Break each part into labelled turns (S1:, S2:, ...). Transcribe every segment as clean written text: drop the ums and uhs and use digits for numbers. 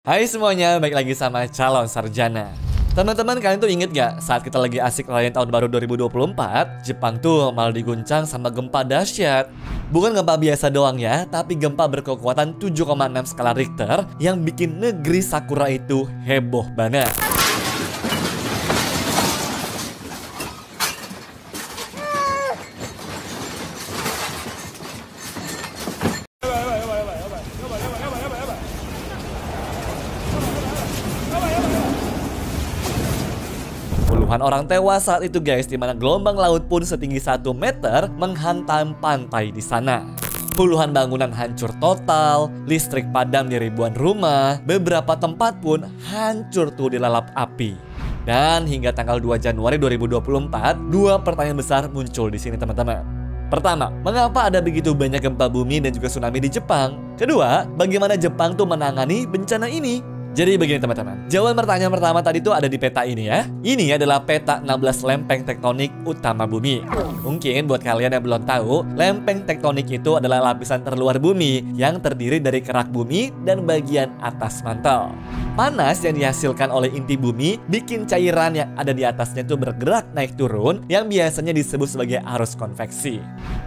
S1: Hai semuanya, balik lagi sama Calon Sarjana. Teman-teman, kalian tuh inget gak saat kita lagi asik rayain tahun baru 2024, Jepang tuh malah diguncang sama gempa dahsyat. Bukan gempa biasa doang ya, tapi gempa berkekuatan 7,6 skala Richter yang bikin negeri Sakura itu heboh banget. Puluhan orang tewas saat itu guys, di mana gelombang laut pun setinggi 1 meter menghantam pantai di sana. Puluhan bangunan hancur total, listrik padam di ribuan rumah, beberapa tempat pun hancur tuh dilalap api. Dan hingga tanggal 2 Januari 2024, dua pertanyaan besar muncul di sini teman-teman. Pertama, mengapa ada begitu banyak gempa bumi dan juga tsunami di Jepang? Kedua, bagaimana Jepang tuh menangani bencana ini? Jadi begini teman-teman, jawaban pertanyaan pertama tadi tuh ada di peta ini ya. Ini adalah peta 16 lempeng tektonik utama bumi. Mungkin buat kalian yang belum tahu, lempeng tektonik itu adalah lapisan terluar bumi yang terdiri dari kerak bumi dan bagian atas mantel. Panas yang dihasilkan oleh inti bumi bikin cairan yang ada di atasnya itu bergerak naik turun yang biasanya disebut sebagai arus konveksi.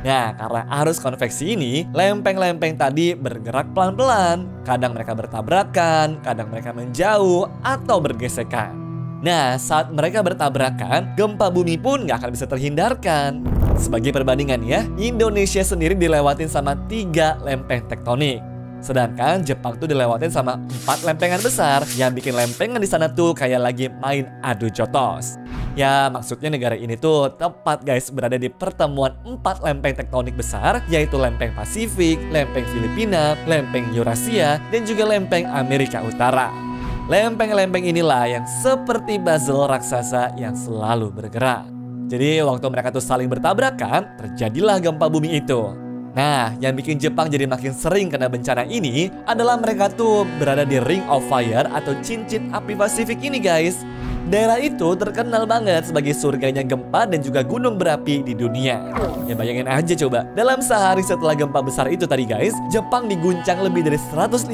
S1: Nah, karena arus konveksi ini, lempeng-lempeng tadi bergerak pelan-pelan. Kadang mereka bertabrakan, kadang mereka menjauh atau bergesekan. Nah, saat mereka bertabrakan, gempa bumi pun nggak akan bisa terhindarkan. Sebagai perbandingan ya, Indonesia sendiri dilewatin sama 3 lempeng tektonik. Sedangkan Jepang tuh dilewatin sama 4 lempengan besar yang bikin lempengan di sana tuh kayak lagi main adu jotos. Ya, maksudnya negara ini tuh tepat guys berada di pertemuan 4 lempeng tektonik besar, yaitu lempeng Pasifik, lempeng Filipina, lempeng Eurasia, dan juga lempeng Amerika Utara. Lempeng-lempeng inilah yang seperti puzzle raksasa yang selalu bergerak. Jadi waktu mereka tuh saling bertabrakan, terjadilah gempa bumi itu. Nah, yang bikin Jepang jadi makin sering kena bencana ini adalah mereka tuh berada di Ring of Fire atau cincin api Pasifik ini guys. Daerah itu terkenal banget sebagai surganya gempa dan juga gunung berapi di dunia. Ya bayangin aja coba, dalam sehari setelah gempa besar itu tadi guys, Jepang diguncang lebih dari 155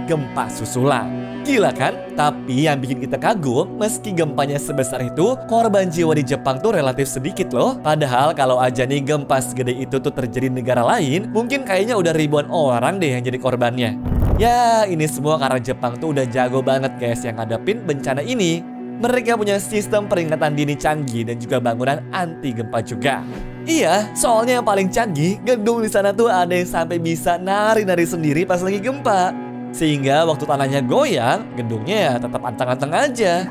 S1: gempa susulan. Gila kan? Tapi yang bikin kita kagum, meski gempanya sebesar itu, korban jiwa di Jepang tuh relatif sedikit loh. Padahal kalau aja nih gempa segede itu tuh terjadi di negara lain, mungkin kayaknya udah ribuan orang deh yang jadi korbannya. Ya, ini semua karena Jepang tuh udah jago banget guys yang ngadepin bencana ini. Mereka punya sistem peringatan dini canggih dan juga bangunan anti gempa juga. Iya, soalnya yang paling canggih, gedung di sana tuh ada yang sampai bisa nari-nari sendiri pas lagi gempa. Sehingga waktu tanahnya goyang, gedungnya ya tetap anteng-anteng aja.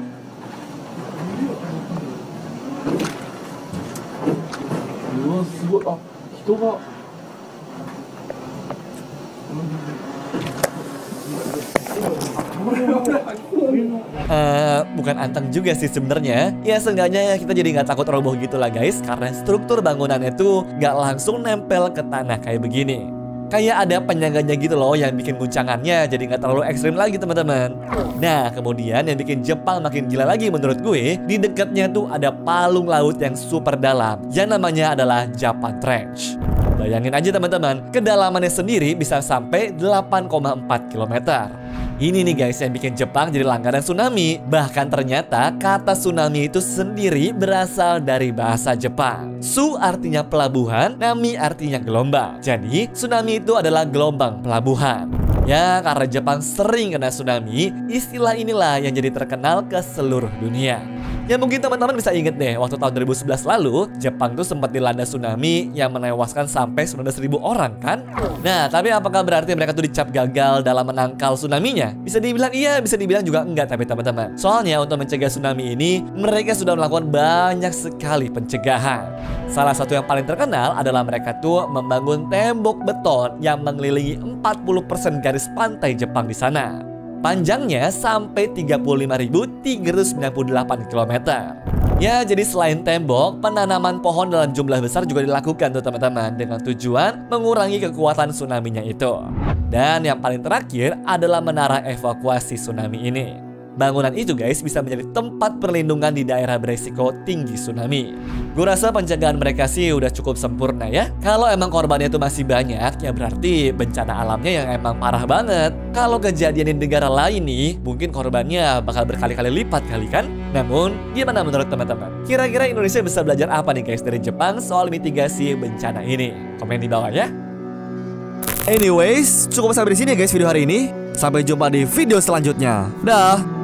S1: Bukan anteng juga sih sebenarnya. Ya seenggaknya kita jadi nggak takut roboh gitu lah guys, karena struktur bangunannya tuh nggak langsung nempel ke tanah kayak begini. Kayak ada penyangganya gitu loh yang bikin guncangannya jadi nggak terlalu ekstrim lagi teman-teman. Nah, kemudian yang bikin Jepang makin gila lagi menurut gue, di dekatnya tuh ada palung laut yang super dalam yang namanya adalah Japan Trench. Bayangin aja teman-teman, kedalamannya sendiri bisa sampai 8,4 km. Ini nih guys yang bikin Jepang jadi langganan tsunami. Bahkan ternyata kata tsunami itu sendiri berasal dari bahasa Jepang. Su artinya pelabuhan, nami artinya gelombang. Jadi tsunami itu adalah gelombang pelabuhan. Ya, karena Jepang sering kena tsunami, istilah inilah yang jadi terkenal ke seluruh dunia. Ya mungkin teman-teman bisa inget deh, waktu tahun 2011 lalu, Jepang tuh sempat dilanda tsunami yang menewaskan sampai 19.000 orang kan? Nah, tapi apakah berarti mereka tuh dicap gagal dalam menangkal tsunami-nya? Bisa dibilang iya, bisa dibilang juga enggak tapi teman-teman. Soalnya untuk mencegah tsunami ini, mereka sudah melakukan banyak sekali pencegahan. Salah satu yang paling terkenal adalah mereka tuh membangun tembok beton yang mengelilingi 40% garis pantai Jepang di sana. Panjangnya sampai 35.398 km. Ya, jadi selain tembok, penanaman pohon dalam jumlah besar juga dilakukan tuh teman-teman, dengan tujuan mengurangi kekuatan tsunami-nya itu. Dan yang paling terakhir adalah menara evakuasi tsunami ini. bangunan itu guys bisa menjadi tempat perlindungan di daerah beresiko tinggi tsunami. Gue rasa penjagaan mereka sih udah cukup sempurna ya. Kalau emang korbannya itu masih banyak, ya berarti bencana alamnya yang emang parah banget. Kalau kejadian di negara lain nih, mungkin korbannya bakal berkali-kali lipat kali kan? Namun, gimana menurut teman-teman? Kira-kira Indonesia bisa belajar apa nih guys dari Jepang soal mitigasi bencana ini? Komen di bawah ya.
S2: Anyways, cukup sampai di sini ya guys video hari ini. Sampai jumpa di video selanjutnya. Dah.